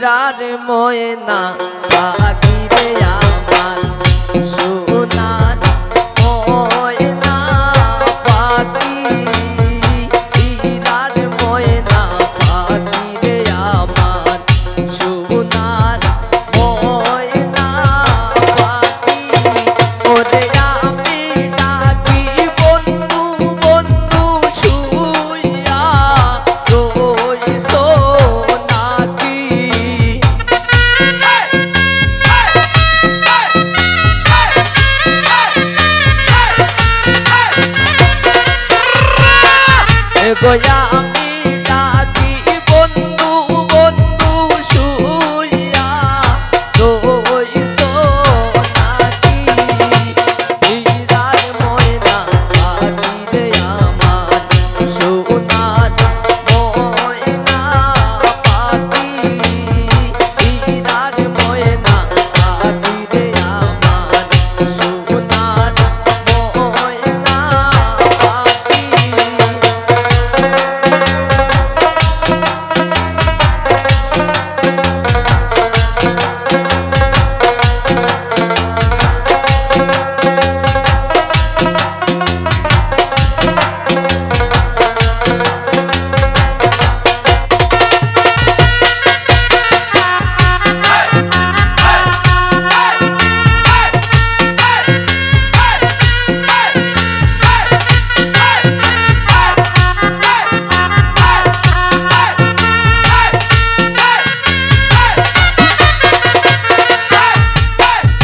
হীরার ময়না পাখি রে আমার সোনার ময়না পাখি হীরার ময়না পাখি রে আমার সোনার ময়না পাখি ওরে আমি ডাকি বন্ধু বন্ধু শুইয়া রইছো নাকি গোয়া আমি ডাকি বন্ধু বন্ধু শুইয়া রইছো নাকি হীরার ময়না পাখি রে আমার সোনার ময়না পাখি হীরার ময়না পাখি রে আমার সোনার ময়না পাখি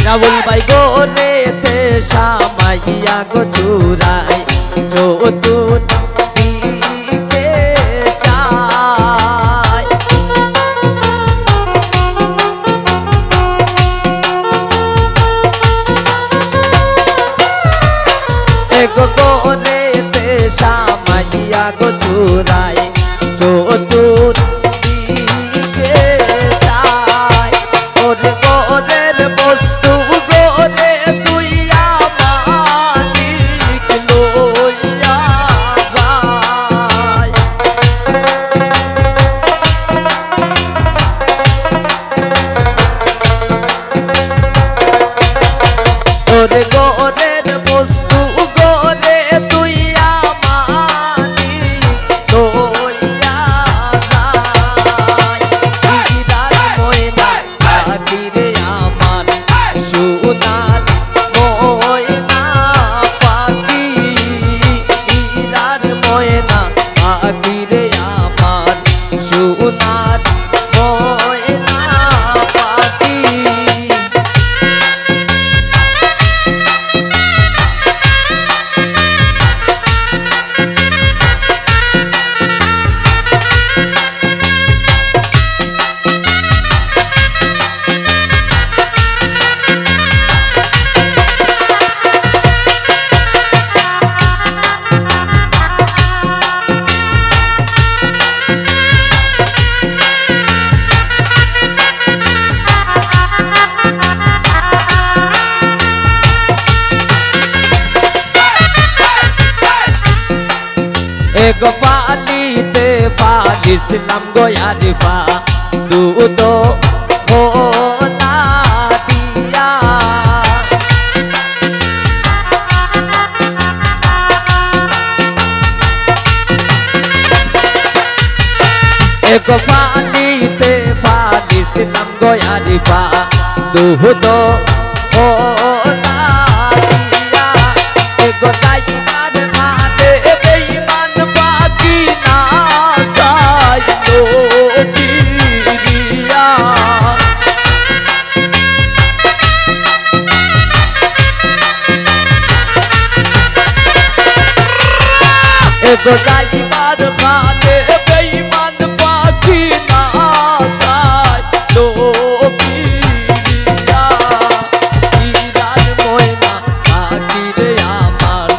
রাবুল ভাই গোরেতে সামাইয়া গো চুরাই চতুর দিকে চাই এগো গোরেতে সামাইয়া গো চুরাই চতুর দিকে চাই ওরে গোরের বস্তু গোরে তুই মালিক লইয়া যায় ওরে গোরের বস্তু গোরে তুই মালিক লইয়া যায় হীরার ময়না পাখি রে আমার সোনার ময়না পাখি হীরার ময়না পাখি রে আমার সোনার ময়না পাখি এগো পানিতে পালিছিলাম গোয়ারিফা দুধ খোলা দিয়া এগো পানিতে পালিছিলাম গোয়ারিফা দুধ খোলা দিয়া এগো যাইবার খানে বেঈমান পাখি না চাইলো কিরিয়া এগো যাইবার খানে বেঈমান পাখি না চাইলো কিরিয়া হীরার ময়না পাখি রে আমার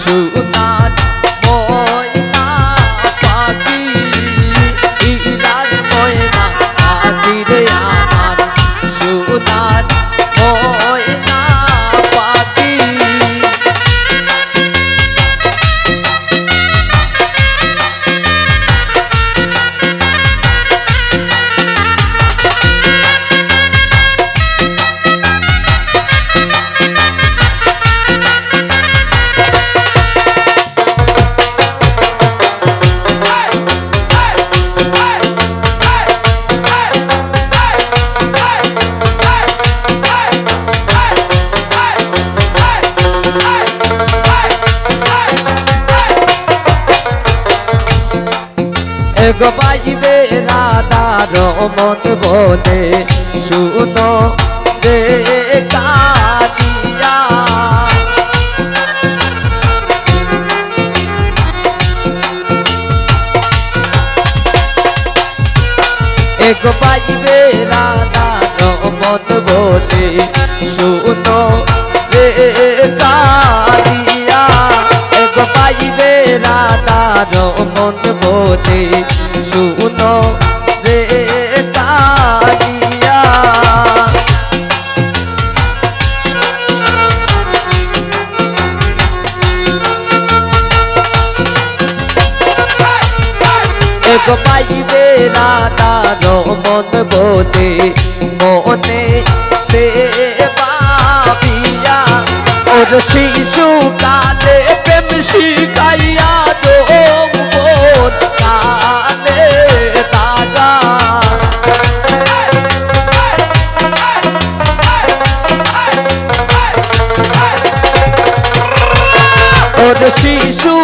সোনার ময়না পাখি হীরার ময়না পাখি রে আমার সোনার ময়না পাখি এগো পাইবে রাধার মন বলে শুনো রে কাঁদিয়া এগো পাইবে রাধার মন বলে শুনো রে কাঁদিয়া এগো পাইবে রাধার মন বলে শুনো রে কাঁদিয়া এগো পাইবে রাধার মন বলে মনে ভাবিয়া ওর শিশু কালে প্রেম শিখাইয়া যৌবন কালে তারা ওর শিশু